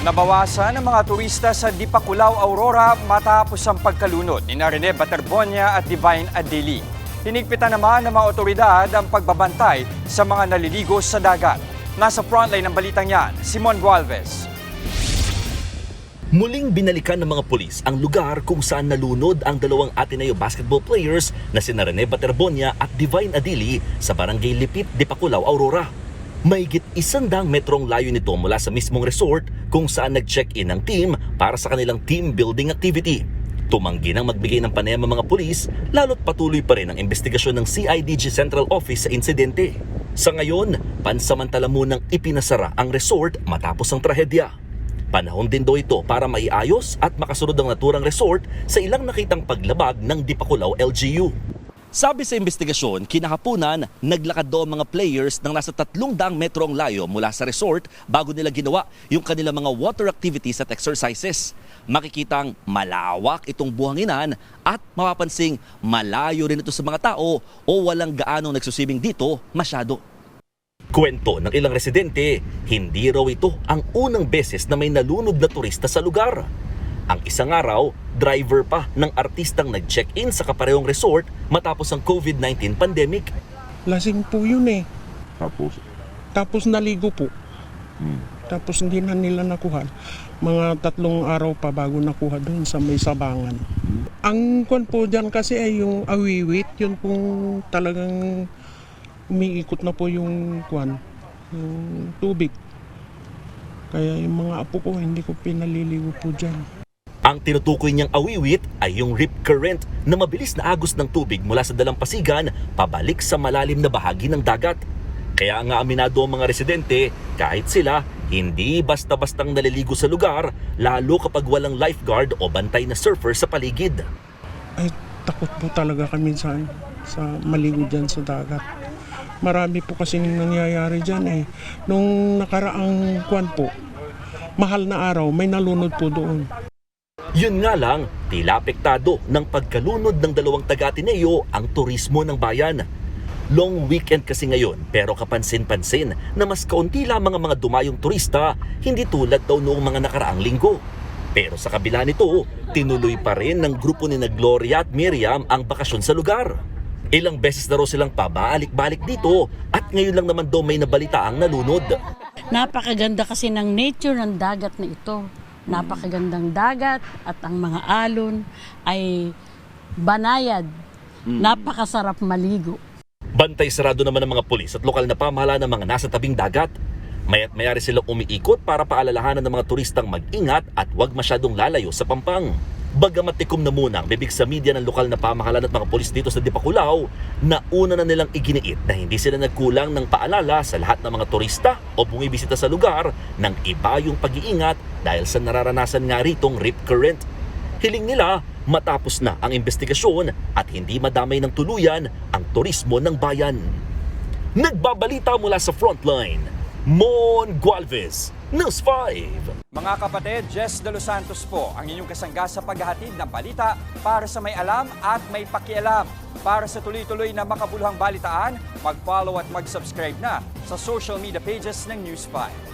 Nabawasan ang mga turista sa Dipakulaw, Aurora matapos ang pagkalunod ni Rene Baterbonia at Divine Adeli. Hinigpitan naman ng mga otoridad ang pagbabantay sa mga naliligo sa dagat. Nasa frontline ng balitang yan, Simon Gualvez. Muling binalikan ng mga pulis ang lugar kung saan nalunod ang dalawang Ateneo basketball players na sina Rene Baterbonia at Divine Adeli sa Barangay Lipit, Dipakulaw, Aurora. Mahigit 100 metrong layo nito mula sa mismong resort kung saan nag-check-in ang team para sa kanilang team building activity. Tumanggi nang magbigay ng panayam ang mga pulis, lalo't patuloy pa rin ang investigasyon ng CIDG Central Office sa insidente. Sa ngayon, pansamantala munang ipinasara ang resort matapos ang trahedya. Panahon din daw ito para maiayos at makasunod ang naturang resort sa ilang nakitang paglabag ng Dipakulaw LGU. Sabi sa investigasyon, kinakapunan, naglakad daw ang mga players ng nasa 300 metrong layo mula sa resort bago nila ginawa yung kanilang mga water activities at exercises. Makikitang malawak itong buhanginan at mapapansing malayo rin ito sa mga tao o walang gaanong nagsusibing dito masyado. Kwento ng ilang residente, hindi raw ito ang unang beses na may nalunod na turista sa lugar. Ang isang araw, driver pa ng artistang nag-check-in sa kaparehong resort matapos ang COVID-19 pandemic. Lasing po yun eh. Tapos, Tapos naligo po. Tapos hindi na nila nakuha. Mga 3 araw pa bago nakuha doon sa may sabangan. Ang kwan po dyan kasi ay yung awiwit. Yun pong talagang umiikot na po yung kwan, yung tubig. Kaya yung mga apo ko hindi ko pinaliligo po dyan. Ang tinutukoy niyang awiwit ay yung rip current na mabilis na agos ng tubig mula sa dalampasigan pabalik sa malalim na bahagi ng dagat. Kaya nga aminado ang mga residente, kahit sila, hindi basta-bastang naliligo sa lugar, lalo kapag walang lifeguard o bantay na surfer sa paligid. Ay, takot po talaga kami sa maligo dyan sa dagat. Marami po kasing nangyayari dyan eh. Nung nakaraang kwan po, mahal na araw, may nalunod po doon. Yun nga lang, tila apektado ng pagkalunod ng dalawang taga-Ateneo ang turismo ng bayan. Long weekend kasi ngayon pero kapansin-pansin na mas kaunti lamang ang mga dumayong turista, hindi tulad daw noong mga nakaraang linggo. Pero sa kabila nito, tinuloy pa rin ng grupo ni Gloria at Miriam ang bakasyon sa lugar. Ilang beses na raw silang pabalik-balik dito at ngayon lang naman daw may nabalita ang nalunod. Napakaganda kasi ng nature ng dagat na ito. Napakagandang dagat at ang mga alon ay banayad. Napakasarap maligo. Bantay sarado naman ng mga pulis at lokal na pamahalaan ng mga nasa tabing dagat. Maya't mayari silang umiikot para paalalahanan ng mga turistang mag-ingat at huwag masyadong lalayo sa pampang. Bagamat tikom na muna ang bibig sa media ng lokal na pamahalaan at mga pulis dito sa Dipakulaw, nauna na nilang iginiit na hindi sila nagkulang ng paalala sa lahat ng mga turista o bumibisita sa lugar ng iba yung pag-iingat dahil sa nararanasan nga ritong rip current. Hiling nila matapos na ang investigasyon at hindi madamay ng tuluyan ang turismo ng bayan. Nagbabalita mula sa frontline, Mon Gualvez, News 5. Mga kapatid, Jess De Los Santos po ang inyong kasangga sa paghahatid ng balita para sa may alam at may pakialam. Para sa tuloy-tuloy na makabuluhang balitaan, mag-follow at mag-subscribe na sa social media pages ng News 5.